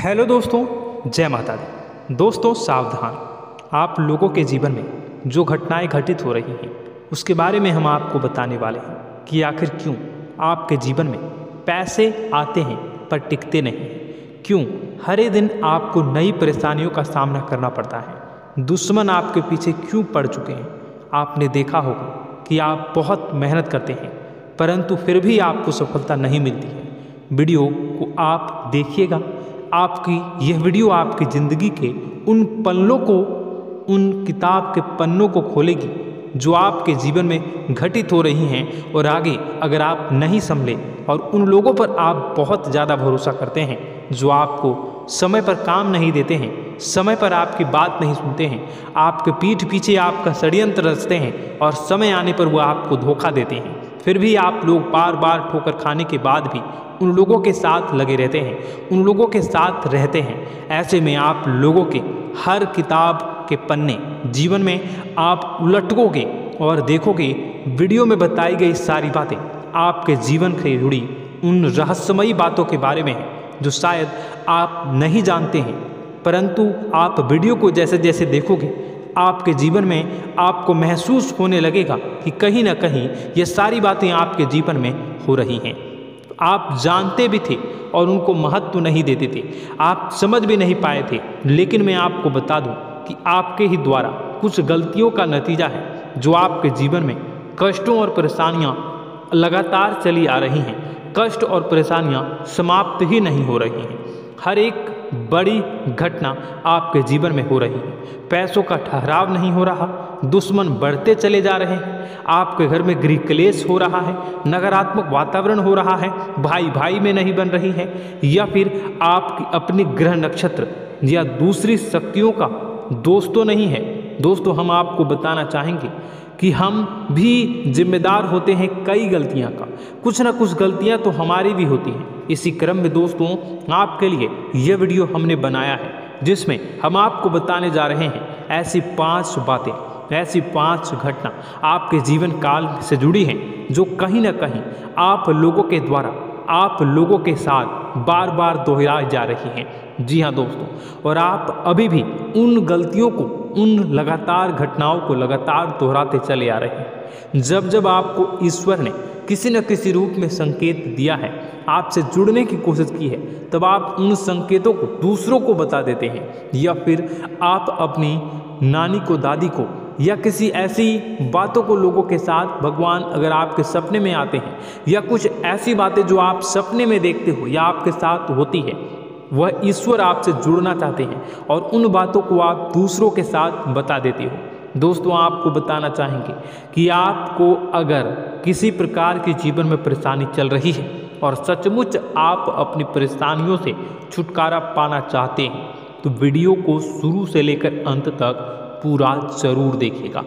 Hello दोस्तों, जय माता दी। दोस्तों सावधान, आप लोगों के जीवन में जो घटनाएं घटित हो रही हैं उसके बारे में हम आपको बताने वाले हैं कि आखिर क्यों आपके जीवन में पैसे आते हैं पर टिकते नहीं हैं। क्यों हर दिन आपको नई परेशानियों का सामना करना पड़ता है। दुश्मन आपके पीछे क्यों पड़ चुके हैं। आपने देखा होगा कि आप बहुत मेहनत करते हैं परंतु फिर भी आपको सफलता नहीं मिलती है। वीडियो को आप देखिएगा। आपकी यह वीडियो आपकी ज़िंदगी के उन पन्नों को, उन किताब के पन्नों को खोलेगी जो आपके जीवन में घटित हो रही हैं। और आगे अगर आप नहीं संभले और उन लोगों पर आप बहुत ज़्यादा भरोसा करते हैं जो आपको समय पर काम नहीं देते हैं, समय पर आपकी बात नहीं सुनते हैं, आपके पीठ पीछे आपका षड्यंत्र रचते हैं और समय आने पर वो आपको धोखा देते हैं, फिर भी आप लोग बार बार ठोकर खाने के बाद भी उन लोगों के साथ लगे रहते हैं, उन लोगों के साथ रहते हैं। ऐसे में आप लोगों के हर किताब के पन्ने जीवन में आप उलटोगे और देखोगे वीडियो में बताई गई सारी बातें आपके जीवन से जुड़ी उन रहस्यमयी बातों के बारे में हैं जो शायद आप नहीं जानते हैं। परंतु आप वीडियो को जैसे जैसे देखोगे आपके जीवन में आपको महसूस होने लगेगा कि कहीं ना कहीं ये सारी बातें आपके जीवन में हो रही हैं। आप जानते भी थे और उनको महत्व नहीं देते थे, आप समझ भी नहीं पाए थे। लेकिन मैं आपको बता दूं कि आपके ही द्वारा कुछ गलतियों का नतीजा है जो आपके जीवन में कष्टों और परेशानियां लगातार चली आ रही हैं। कष्ट और परेशानियां समाप्त ही नहीं हो रही हैं। हर एक बड़ी घटना आपके जीवन में हो रही है। पैसों का ठहराव नहीं हो रहा, दुश्मन बढ़ते चले जा रहे हैं, आपके घर में गृह क्लेश हो रहा है, नकारात्मक वातावरण हो रहा है, भाई भाई में नहीं बन रही है, या फिर आपकी अपनी ग्रह नक्षत्र या दूसरी शक्तियों का दोस्तों नहीं है। दोस्तों हम आपको बताना चाहेंगे कि हम भी जिम्मेदार होते हैं कई गलतियां का। कुछ ना कुछ गलतियां तो हमारी भी होती हैं। इसी क्रम में दोस्तों आपके लिए यह वीडियो हमने बनाया है जिसमें हम आपको बताने जा रहे हैं ऐसी 5 बातें, ऐसी 5 घटना आपके जीवन काल से जुड़ी हैं जो कहीं ना कहीं आप लोगों के द्वारा आप लोगों के साथ बार बार दोहराई जा रही हैं। जी हाँ दोस्तों, और आप अभी भी उन गलतियों को, उन लगातार घटनाओं को लगातार दोहराते चले आ रहे हैं। जब जब आपको ईश्वर ने किसी न किसी रूप में संकेत दिया है, आपसे जुड़ने की कोशिश की है, तब आप उन संकेतों को दूसरों को बता देते हैं, या फिर आप अपनी नानी को, दादी को, या किसी ऐसी बातों को लोगों के साथ, भगवान अगर आपके सपने में आते हैं या कुछ ऐसी बातें जो आप सपने में देखते हो या आपके साथ होती है, वह ईश्वर आपसे जुड़ना चाहते हैं और उन बातों को आप दूसरों के साथ बता देते हो। दोस्तों आपको बताना चाहेंगे कि आपको अगर किसी प्रकार की जीवन में परेशानी चल रही है और सचमुच आप अपनी परेशानियों से छुटकारा पाना चाहते हैं तो वीडियो को शुरू से लेकर अंत तक पूरा जरूर देखिएगा।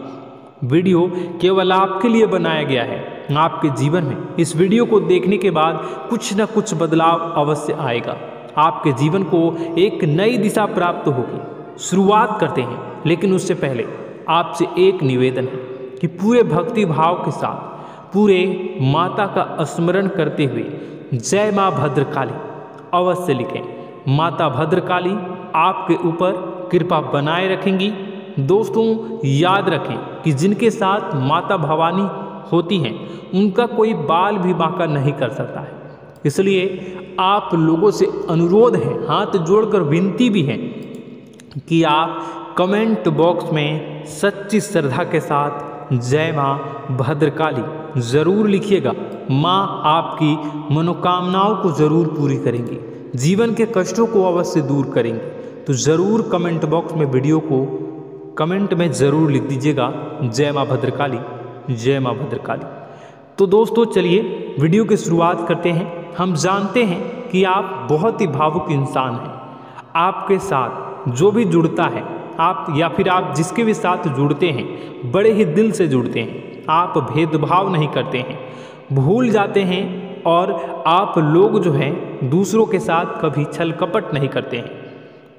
वीडियो केवल आपके लिए बनाया गया है। आपके जीवन में इस वीडियो को देखने के बाद कुछ न कुछ बदलाव अवश्य आएगा। आपके जीवन को एक नई दिशा प्राप्त होगी। शुरुआत करते हैं, लेकिन उससे पहले आपसे एक निवेदन है कि पूरे भक्ति भाव के साथ पूरे माता का स्मरण करते हुए जय माँ भद्रकाली अवश्य लिखें। माता भद्रकाली आपके ऊपर कृपा बनाए रखेंगी। दोस्तों याद रखें कि जिनके साथ माता भवानी होती हैं उनका कोई बाल भी बांका नहीं कर सकता है। इसलिए आप लोगों से अनुरोध है, हाथ जोड़कर विनती भी है कि आप कमेंट बॉक्स में सच्ची श्रद्धा के साथ जय माँ भद्रकाली ज़रूर लिखिएगा। माँ आपकी मनोकामनाओं को ज़रूर पूरी करेंगी, जीवन के कष्टों को अवश्य दूर करेंगी। तो ज़रूर कमेंट बॉक्स में वीडियो को कमेंट में ज़रूर लिख दीजिएगा जय माँ भद्रकाली, जय माँ भद्रकाली। तो दोस्तों चलिए वीडियो की शुरुआत करते हैं। हम जानते हैं कि आप बहुत ही भावुक इंसान हैं। आपके साथ जो भी जुड़ता है, आप या फिर आप जिसके भी साथ जुड़ते हैं बड़े ही दिल से जुड़ते हैं। आप भेदभाव नहीं करते हैं, भूल जाते हैं, और आप लोग जो हैं दूसरों के साथ कभी छल कपट नहीं करते हैं।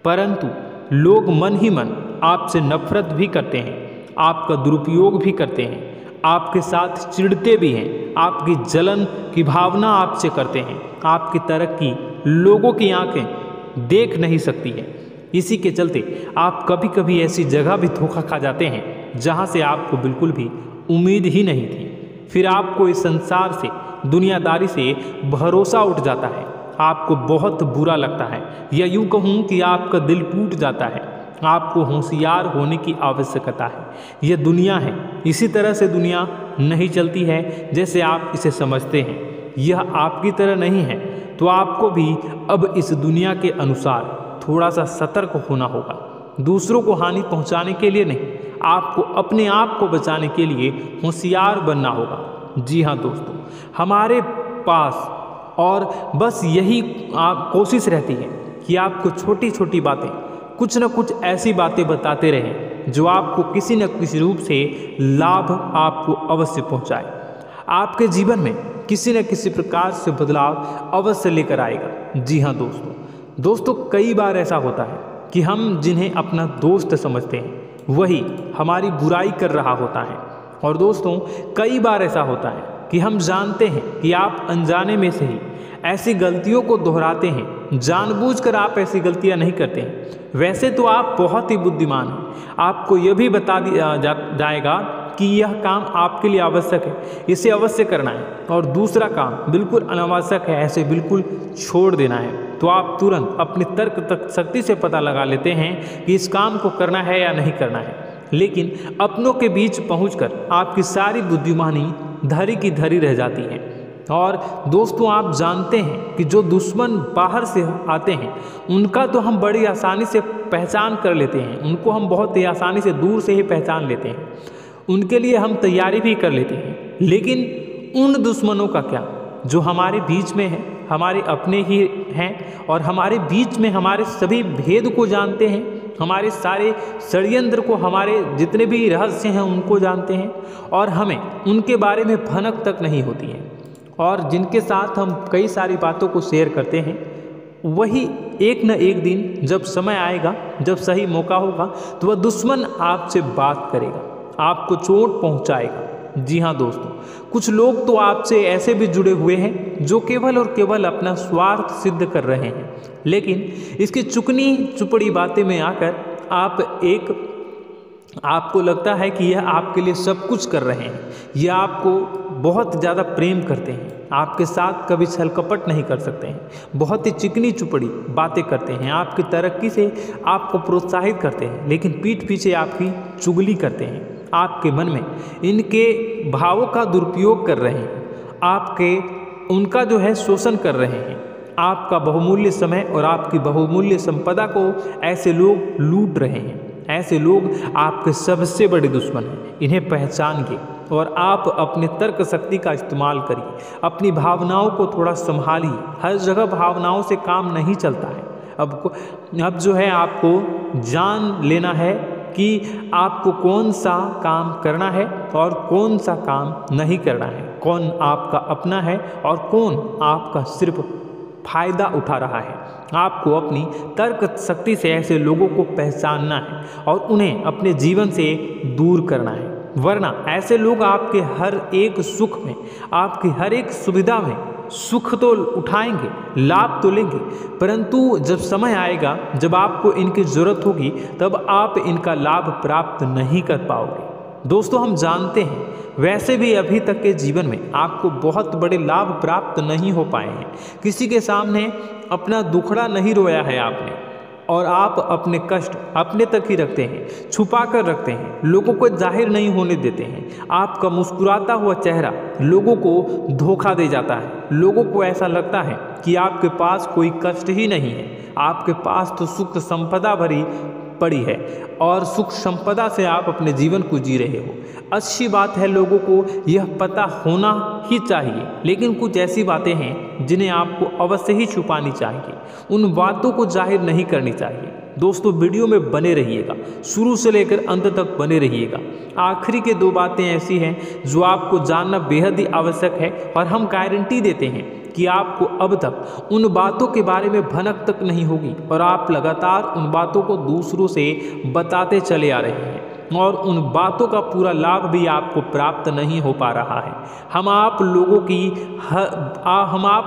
परंतु लोग मन ही मन आपसे नफरत भी करते हैं, आपका दुरुपयोग भी करते हैं, आपके साथ चिढ़ते भी हैं, आपकी जलन की भावना आपसे करते हैं। आपकी तरक्की लोगों की आंखें देख नहीं सकती है। इसी के चलते आप कभी कभी ऐसी जगह भी धोखा खा जाते हैं जहाँ से आपको बिल्कुल भी उम्मीद ही नहीं थी। फिर आपको इस संसार से, दुनियादारी से भरोसा उठ जाता है, आपको बहुत बुरा लगता है, या यूँ कहूँ कि आपका दिल टूट जाता है। आपको होशियार होने की आवश्यकता है। यह दुनिया है, इसी तरह से दुनिया नहीं चलती है जैसे आप इसे समझते हैं। यह आपकी तरह नहीं है, तो आपको भी अब इस दुनिया के अनुसार थोड़ा सा सतर्क होना होगा। दूसरों को हानि पहुंचाने के लिए नहीं, आपको अपने आप को बचाने के लिए होशियार बनना होगा। जी हाँ दोस्तों, हमारे पास और बस यही कोशिश रहती है कि आपको छोटी छोटी बातें, कुछ न कुछ ऐसी बातें बताते रहें जो आपको किसी न किसी रूप से लाभ आपको अवश्य पहुंचाए, आपके जीवन में किसी न किसी प्रकार से बदलाव अवश्य लेकर आएगा। जी हाँ दोस्तों, कई बार ऐसा होता है कि हम जिन्हें अपना दोस्त समझते हैं वही हमारी बुराई कर रहा होता है। और दोस्तों, कई बार ऐसा होता है कि हम जानते हैं कि आप अनजाने में से ही ऐसी गलतियों को दोहराते हैं, जानबूझकर आप ऐसी गलतियां नहीं करते हैं। वैसे तो आप बहुत ही बुद्धिमान हैं, आपको यह भी बता दिया जाएगा कि यह काम आपके लिए आवश्यक है, इसे अवश्य करना है, और दूसरा काम बिल्कुल अनावश्यक है, ऐसे बिल्कुल छोड़ देना है। तो आप तुरंत अपनी तर्क शक्ति से पता लगा लेते हैं कि इस काम को करना है या नहीं करना है। लेकिन अपनों के बीच पहुंचकर आपकी सारी बुद्धिमानी धरी की धरी रह जाती है। और दोस्तों, आप जानते हैं कि जो दुश्मन बाहर से आते हैं उनका तो हम बड़ी आसानी से पहचान कर लेते हैं, उनको हम बहुत ही आसानी से दूर से ही पहचान लेते हैं, उनके लिए हम तैयारी भी कर लेते हैं। लेकिन उन दुश्मनों का क्या जो हमारे बीच में है, हमारे अपने ही हैं और हमारे बीच में हमारे सभी भेद को जानते हैं, हमारे सारे षड्यंत्र को, हमारे जितने भी रहस्य हैं उनको जानते हैं, और हमें उनके बारे में भनक तक नहीं होती है, और जिनके साथ हम कई सारी बातों को शेयर करते हैं, वही एक न एक दिन जब समय आएगा, जब सही मौका होगा, तो वह दुश्मन आपसे बात करेगा, आपको चोट पहुंचाएगा। जी हाँ दोस्तों, कुछ लोग तो आपसे ऐसे भी जुड़े हुए हैं जो केवल और केवल अपना स्वार्थ सिद्ध कर रहे हैं, लेकिन इसकी चुकनी चुपड़ी बातें में आकर आपको लगता है कि यह आपके लिए सब कुछ कर रहे हैं, यह आपको बहुत ज़्यादा प्रेम करते हैं, आपके साथ कभी छल कपट नहीं कर सकते हैं, बहुत ही चिकनी चुपड़ी बातें करते हैं, आपकी तरक्की से आपको प्रोत्साहित करते हैं, लेकिन पीठ पीछे आपकी चुगली करते हैं, आपके मन में इनके भावों का दुरुपयोग कर रहे हैं, उनका जो है शोषण कर रहे हैं, आपका बहुमूल्य समय और आपकी बहुमूल्य संपदा को ऐसे लोग लूट रहे हैं। ऐसे लोग आपके सबसे बड़े दुश्मन हैं, इन्हें पहचानिए और आप अपने तर्क शक्ति का इस्तेमाल करिए, अपनी भावनाओं को थोड़ा संभालिए। हर जगह भावनाओं से काम नहीं चलता है। अब जो है आपको जान लेना है कि आपको कौन सा काम करना है और कौन सा काम नहीं करना है, कौन आपका अपना है और कौन आपका सिर्फ फायदा उठा रहा है। आपको अपनी तर्क शक्ति से ऐसे लोगों को पहचानना है और उन्हें अपने जीवन से दूर करना है, वरना ऐसे लोग आपके हर एक सुख में, आपकी हर एक सुविधा में सुख तो उठाएंगे, लाभ तो लेंगे, परंतु जब समय आएगा, जब आपको इनकी ज़रूरत होगी, तब आप इनका लाभ प्राप्त नहीं कर पाओगे। दोस्तों, हम जानते हैं वैसे भी अभी तक के जीवन में आपको बहुत बड़े लाभ प्राप्त नहीं हो पाए हैं, किसी के सामने अपना दुखड़ा नहीं रोया है आपने, और आप अपने कष्ट अपने तक ही रखते हैं, छुपा कर रखते हैं, लोगों को जाहिर नहीं होने देते हैं। आपका मुस्कुराता हुआ चेहरा लोगों को धोखा दे जाता है, लोगों को ऐसा लगता है कि आपके पास कोई कष्ट ही नहीं है, आपके पास तो सुख संपदा भरी पड़ी है और सुख संपदा से आप अपने जीवन को जी रहे हो। अच्छी बात है, लोगों को यह पता होना ही चाहिए, लेकिन कुछ ऐसी बातें हैं जिन्हें आपको अवश्य ही छुपानी चाहिए, उन बातों को जाहिर नहीं करनी चाहिए। दोस्तों, वीडियो में बने रहिएगा, शुरू से लेकर अंत तक बने रहिएगा। आखिरी के 2 बातें ऐसी हैं जो आपको जानना बेहद ही आवश्यक है, और हम गारंटी देते हैं कि आपको अब तक उन बातों के बारे में भनक तक नहीं होगी, और आप लगातार उन बातों को दूसरों से बताते चले आ रहे हैं, और उन बातों का पूरा लाभ भी आपको प्राप्त नहीं हो पा रहा है। हम आप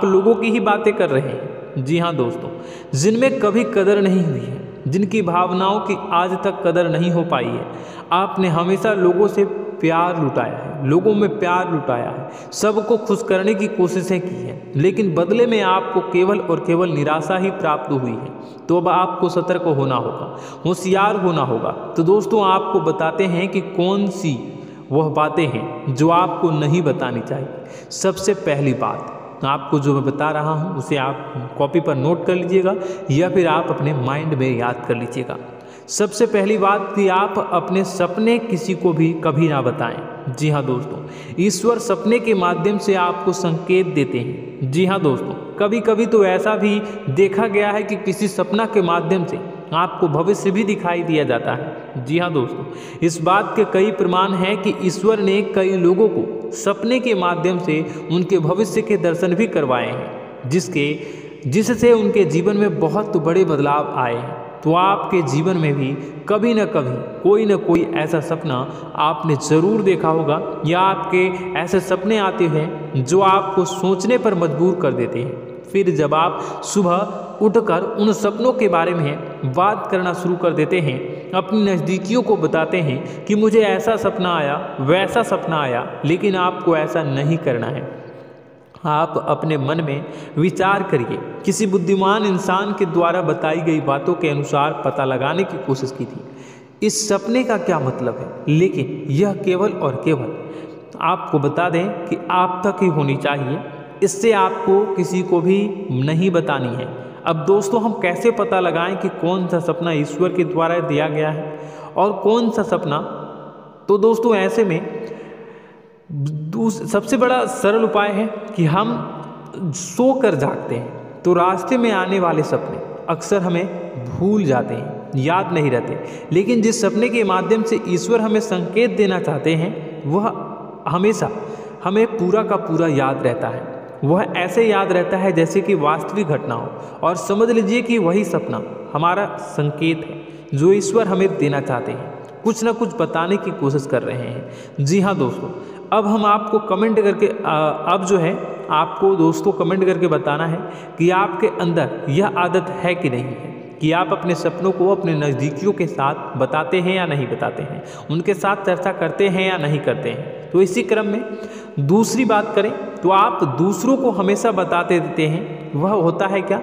लोगों की ही बातें कर रहे हैं, जी हाँ दोस्तों, जिनमें कभी कदर नहीं हुई है, जिनकी भावनाओं की आज तक कदर नहीं हो पाई है। आपने हमेशा लोगों से प्यार लुटाया है, लोगों में प्यार लुटाया है, सबको खुश करने की कोशिशें की हैं, लेकिन बदले में आपको केवल और केवल निराशा ही प्राप्त हुई है। तो अब आपको सतर्क होना होगा, होशियार होना होगा। तो दोस्तों आपको बताते हैं कि कौन सी वह बातें हैं जो आपको नहीं बतानी चाहिए। सबसे पहली बात आपको जो मैं बता रहा हूँ उसे आप कॉपी पर नोट कर लीजिएगा या फिर आप अपने माइंड में याद कर लीजिएगा। सबसे पहली बात कि आप अपने सपने किसी को भी कभी ना बताएं। जी हाँ दोस्तों, ईश्वर सपने के माध्यम से आपको संकेत देते हैं। जी हाँ दोस्तों, कभी कभी तो ऐसा भी देखा गया है कि किसी सपना के माध्यम से आपको भविष्य भी दिखाई दिया जाता है। जी हाँ दोस्तों, इस बात के कई प्रमाण हैं कि ईश्वर ने कई लोगों को सपने के माध्यम से उनके भविष्य के दर्शन भी करवाए हैं, जिससे उनके जीवन में बहुत बड़े बदलाव आए हैं। तो आपके जीवन में भी कभी न कभी कोई न कोई ऐसा सपना आपने ज़रूर देखा होगा, या आपके ऐसे सपने आते हैं जो आपको सोचने पर मजबूर कर देते हैं। फिर जब आप सुबह उठकर उन सपनों के बारे में बात करना शुरू कर देते हैं, अपनी नज़दीकियों को बताते हैं कि मुझे ऐसा सपना आया, वैसा सपना आया, लेकिन आपको ऐसा नहीं करना है। आप अपने मन में विचार करिए। किसी बुद्धिमान इंसान के द्वारा बताई गई बातों के अनुसार पता लगाने की कोशिश की थी इस सपने का क्या मतलब है, लेकिन यह केवल और केवल आपको बता दें कि आप तक ही होनी चाहिए। इससे आपको किसी को भी नहीं बतानी है। अब दोस्तों हम कैसे पता लगाएं कि कौन सा सपना ईश्वर के द्वारा दिया गया है और कौन सा सपना? तो दोस्तों ऐसे में सबसे बड़ा सरल उपाय है कि हम सोकर जागते हैं तो रास्ते में आने वाले सपने अक्सर हमें भूल जाते हैं, याद नहीं रहते। लेकिन जिस सपने के माध्यम से ईश्वर हमें संकेत देना चाहते हैं वह हमेशा हमें पूरा का पूरा याद रहता है। वह ऐसे याद रहता है जैसे कि वास्तविक घटना हो, और समझ लीजिए कि वही सपना हमारा संकेत है जो ईश्वर हमें देना चाहते हैं, कुछ ना कुछ बताने की कोशिश कर रहे हैं। जी हाँ दोस्तों, अब हम आपको कमेंट करके अब जो है आपको दोस्तों कमेंट करके बताना है कि आपके अंदर यह आदत है कि नहीं है कि आप अपने सपनों को अपने नज़दीकियों के साथ बताते हैं या नहीं बताते हैं, उनके साथ चर्चा करते हैं या नहीं करते हैं। तो इसी क्रम में दूसरी बात करें तो आप दूसरों को हमेशा बताते देते हैं, वह होता है क्या?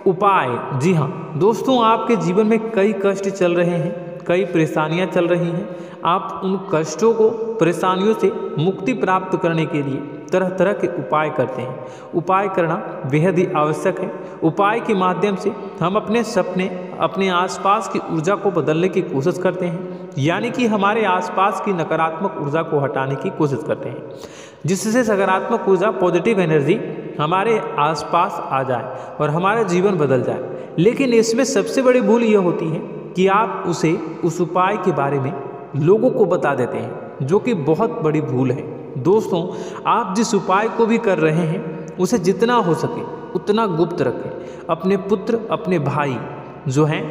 उपाय। जी हाँ दोस्तों, आपके जीवन में कई कष्ट चल रहे हैं, कई परेशानियां चल रही हैं। आप उन कष्टों को, परेशानियों से मुक्ति प्राप्त करने के लिए तरह तरह के उपाय करते हैं। उपाय करना बेहद ही आवश्यक है। उपाय के माध्यम से हम अपने सपने, अपने आसपास की ऊर्जा को बदलने की कोशिश करते हैं, यानी कि हमारे आसपास की नकारात्मक ऊर्जा को हटाने की कोशिश करते हैं, जिससे सकारात्मक ऊर्जा, पॉजिटिव एनर्जी हमारे आसपास आ जाए और हमारा जीवन बदल जाए। लेकिन इसमें सबसे बड़ी भूल यह होती है कि आप उस उपाय के बारे में लोगों को बता देते हैं, जो कि बहुत बड़ी भूल है। दोस्तों आप जिस उपाय को भी कर रहे हैं उसे जितना हो सके उतना गुप्त रखें। अपने पुत्र, अपने भाई जो हैं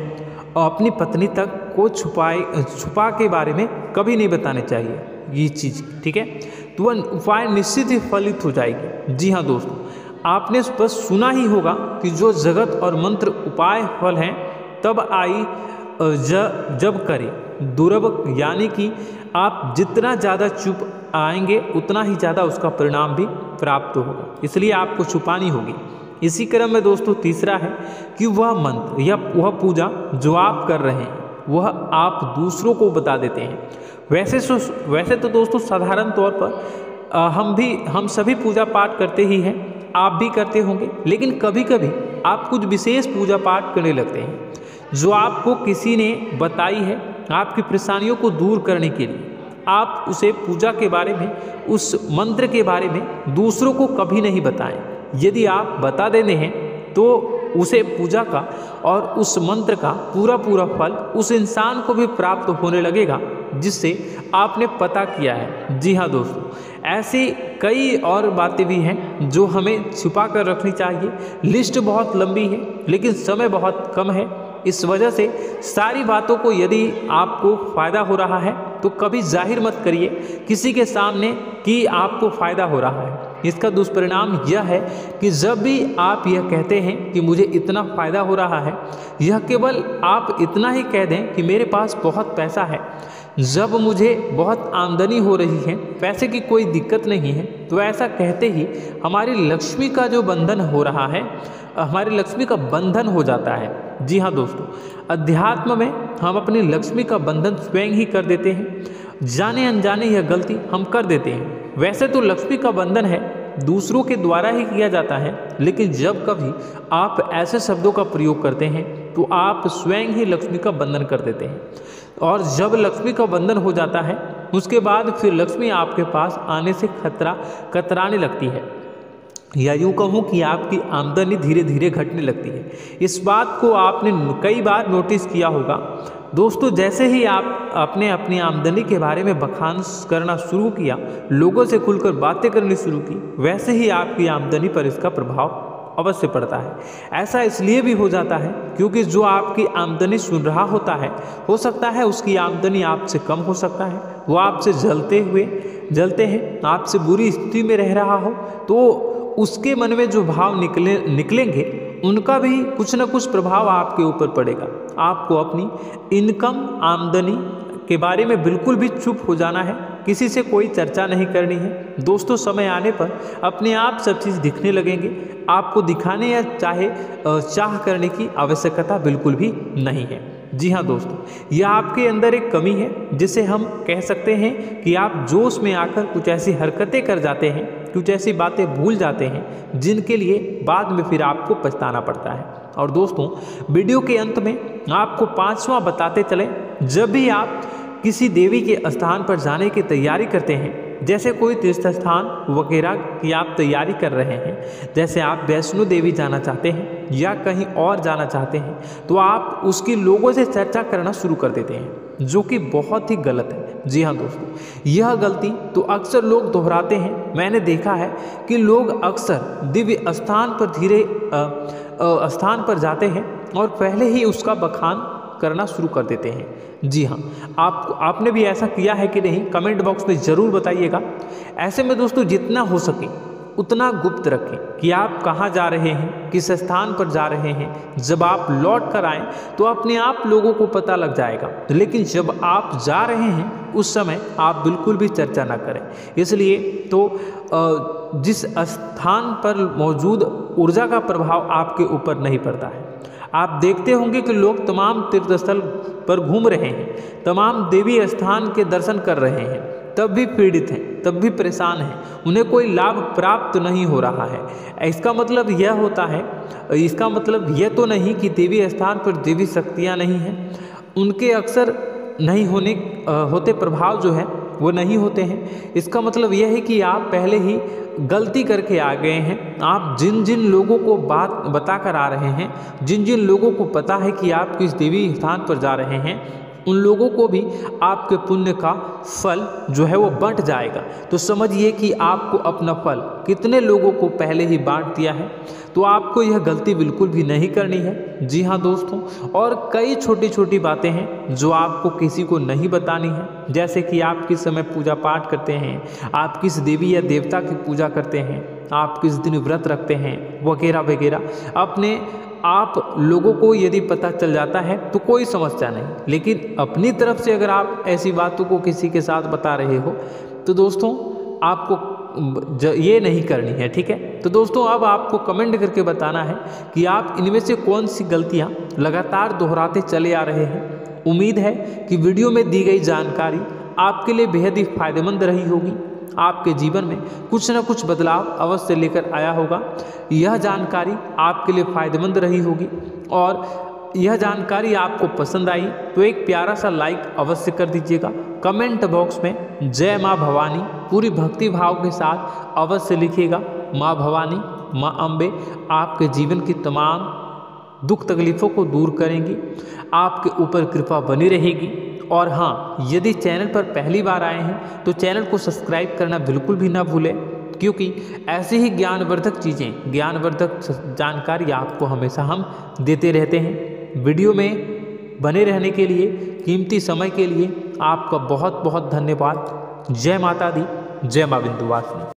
और अपनी पत्नी तक को छुपा के बारे में कभी नहीं बताने चाहिए ये चीज़, ठीक है? तो वह उपाय निश्चित ही फलित हो जाएगी। जी हाँ दोस्तों, आपने बस सुना ही होगा कि जो जगत और मंत्र उपाय फल हैं तब आई जब करे दुर्लभ, यानी कि आप जितना ज़्यादा चुप आएंगे उतना ही ज़्यादा उसका परिणाम भी प्राप्त होगा, इसलिए आपको छुपानी होगी। इसी क्रम में दोस्तों तीसरा है कि वह मंत्र या वह पूजा जो आप कर रहे हैं वह आप दूसरों को बता देते हैं। वैसे तो दोस्तों साधारण तौर पर हम सभी पूजा पाठ करते ही हैं, आप भी करते होंगे, लेकिन कभी कभी आप कुछ विशेष पूजा पाठ करने लगते हैं जो आपको किसी ने बताई है आपकी परेशानियों को दूर करने के लिए। आप उसे पूजा के बारे में, उस मंत्र के बारे में दूसरों को कभी नहीं बताएं। यदि आप बता देते हैं तो उसे पूजा का और उस मंत्र का पूरा फल उस इंसान को भी प्राप्त होने लगेगा जिससे आपने पता किया है। जी हाँ दोस्तों, ऐसी कई और बातें भी हैं जो हमें छुपा कर रखनी चाहिए। लिस्ट बहुत लंबी है लेकिन समय बहुत कम है, इस वजह से सारी बातों को यदि आपको फ़ायदा हो रहा है तो कभी जाहिर मत करिए किसी के सामने कि आपको फ़ायदा हो रहा है। इसका दुष्परिणाम यह है कि जब भी आप यह कहते हैं कि मुझे इतना फ़ायदा हो रहा है, यह केवल आप इतना ही कह दें कि मेरे पास बहुत पैसा है, जब मुझे बहुत आमदनी हो रही है, पैसे की कोई दिक्कत नहीं है, तो ऐसा कहते ही हमारी लक्ष्मी का जो बंधन हो रहा है, हमारी लक्ष्मी का बंधन हो जाता है। जी हाँ दोस्तों, अध्यात्म में हम अपनी लक्ष्मी का बंधन स्वयं ही कर देते हैं। जाने अनजाने यह गलती हम कर देते हैं। वैसे तो लक्ष्मी का बंधन है दूसरों के द्वारा ही किया जाता है, लेकिन जब कभी आप ऐसे शब्दों का प्रयोग करते हैं तो आप स्वयं ही लक्ष्मी का बंधन कर देते हैं। और जब लक्ष्मी का बंधन हो जाता है उसके बाद फिर लक्ष्मी आपके पास आने से कतराने लगती है, या यूँ कहूँ कि आपकी आमदनी धीरे धीरे घटने लगती है। इस बात को आपने कई बार नोटिस किया होगा दोस्तों। जैसे ही आप अपने अपनी आमदनी के बारे में बखान करना शुरू किया, लोगों से खुलकर बातें करनी शुरू की, वैसे ही आपकी आमदनी पर इसका प्रभाव अवश्य पड़ता है। ऐसा इसलिए भी हो जाता है क्योंकि जो आपकी आमदनी सुन रहा होता है, हो सकता है उसकी आमदनी आपसे कम हो सकता है, वो आपसे जलते हैं, आपसे बुरी स्थिति में रह रहा हो, तो उसके मन में जो भाव निकलेंगे उनका भी कुछ न कुछ प्रभाव आपके ऊपर पड़ेगा। आपको अपनी इनकम आमदनी के बारे में बिल्कुल भी चुप हो जाना है, किसी से कोई चर्चा नहीं करनी है। दोस्तों, समय आने पर अपने आप सब चीज़ दिखने लगेंगे। आपको दिखाने या चाह करने की आवश्यकता बिल्कुल भी नहीं है। जी हाँ दोस्तों, यह आपके अंदर एक कमी है जिसे हम कह सकते हैं कि आप जोश में आकर कुछ ऐसी हरकतें कर जाते हैं, कुछ ऐसी बातें भूल जाते हैं जिनके लिए बाद में फिर आपको पछताना पड़ता है। और दोस्तों, वीडियो के अंत में आपको 5वां बताते चले, जब भी आप किसी देवी के स्थान पर जाने की तैयारी करते हैं, जैसे कोई तीर्थ स्थान वगैरह की आप तैयारी कर रहे हैं, जैसे आप वैष्णो देवी जाना चाहते हैं या कहीं और जाना चाहते हैं, तो आप उसकी लोगों से चर्चा करना शुरू कर देते हैं, जो कि बहुत ही गलत है। जी हाँ दोस्तों, यह गलती तो अक्सर लोग दोहराते हैं। मैंने देखा है कि लोग अक्सर दिव्य स्थान पर जाते हैं और पहले ही उसका बखान करना शुरू कर देते हैं। जी हाँ, आपने भी ऐसा किया है कि नहीं, कमेंट बॉक्स में ज़रूर बताइएगा। ऐसे में दोस्तों, जितना हो सके उतना गुप्त रखें कि आप कहाँ जा रहे हैं, किस स्थान पर जा रहे हैं। जब आप लौट कर आएँ तो अपने आप लोगों को पता लग जाएगा, लेकिन जब आप जा रहे हैं उस समय आप बिल्कुल भी चर्चा ना करें। इसलिए तो जिस स्थान पर मौजूद ऊर्जा का प्रभाव आपके ऊपर नहीं पड़ता है। आप देखते होंगे कि लोग तमाम तीर्थस्थल पर घूम रहे हैं, तमाम देवी स्थान के दर्शन कर रहे हैं, तब भी पीड़ित हैं, तब भी परेशान हैं, उन्हें कोई लाभ प्राप्त नहीं हो रहा है। इसका मतलब यह तो नहीं कि देवी स्थान पर देवी शक्तियाँ नहीं हैं, उनके अक्सर नहीं होते प्रभाव जो है वो नहीं होते हैं। इसका मतलब यह है कि आप पहले ही गलती करके आ गए हैं। आप जिन जिन लोगों को बात बता कर आ रहे हैं, जिन जिन लोगों को पता है कि आप किस देवी स्थान पर जा रहे हैं, उन लोगों को भी आपके पुण्य का फल जो है वो बंट जाएगा। तो समझिए कि आपको अपना फल कितने लोगों को पहले ही बांट दिया है। तो आपको यह गलती बिल्कुल भी नहीं करनी है। जी हाँ दोस्तों, और कई छोटी छोटी बातें हैं जो आपको किसी को नहीं बतानी है, जैसे कि आप किस समय पूजा पाठ करते हैं, आप किस देवी या देवता की पूजा करते हैं, आप किस दिन व्रत रखते हैं, वगैरह वगैरह। अपने आप लोगों को यदि पता चल जाता है तो कोई समस्या नहीं, लेकिन अपनी तरफ से अगर आप ऐसी बातों को किसी के साथ बता रहे हो तो दोस्तों आपको ये नहीं करनी है, ठीक है। तो दोस्तों, अब आपको कमेंट करके बताना है कि आप इनमें से कौन सी गलतियां लगातार दोहराते चले आ रहे हैं। उम्मीद है कि वीडियो में दी गई जानकारी आपके लिए बेहद ही फायदेमंद रही होगी, आपके जीवन में कुछ न कुछ बदलाव अवश्य लेकर आया होगा। यह जानकारी आपके लिए फायदेमंद रही होगी और यह जानकारी आपको पसंद आई तो एक प्यारा सा लाइक अवश्य कर दीजिएगा। कमेंट बॉक्स में जय माँ भवानी पूरी भक्ति भाव के साथ अवश्य लिखिएगा। माँ भवानी, माँ अम्बे आपके जीवन की तमाम दुख तकलीफ़ों को दूर करेंगी, आपके ऊपर कृपा बनी रहेगी। और हाँ, यदि चैनल पर पहली बार आए हैं तो चैनल को सब्सक्राइब करना बिल्कुल भी ना भूलें, क्योंकि ऐसी ही ज्ञानवर्धक चीज़ें, ज्ञानवर्धक जानकारी आपको हमेशा हम देते रहते हैं। वीडियो में बने रहने के लिए, कीमती समय के लिए आपका बहुत बहुत धन्यवाद। जय माता दी, जय माँ विंध्यवासिनी।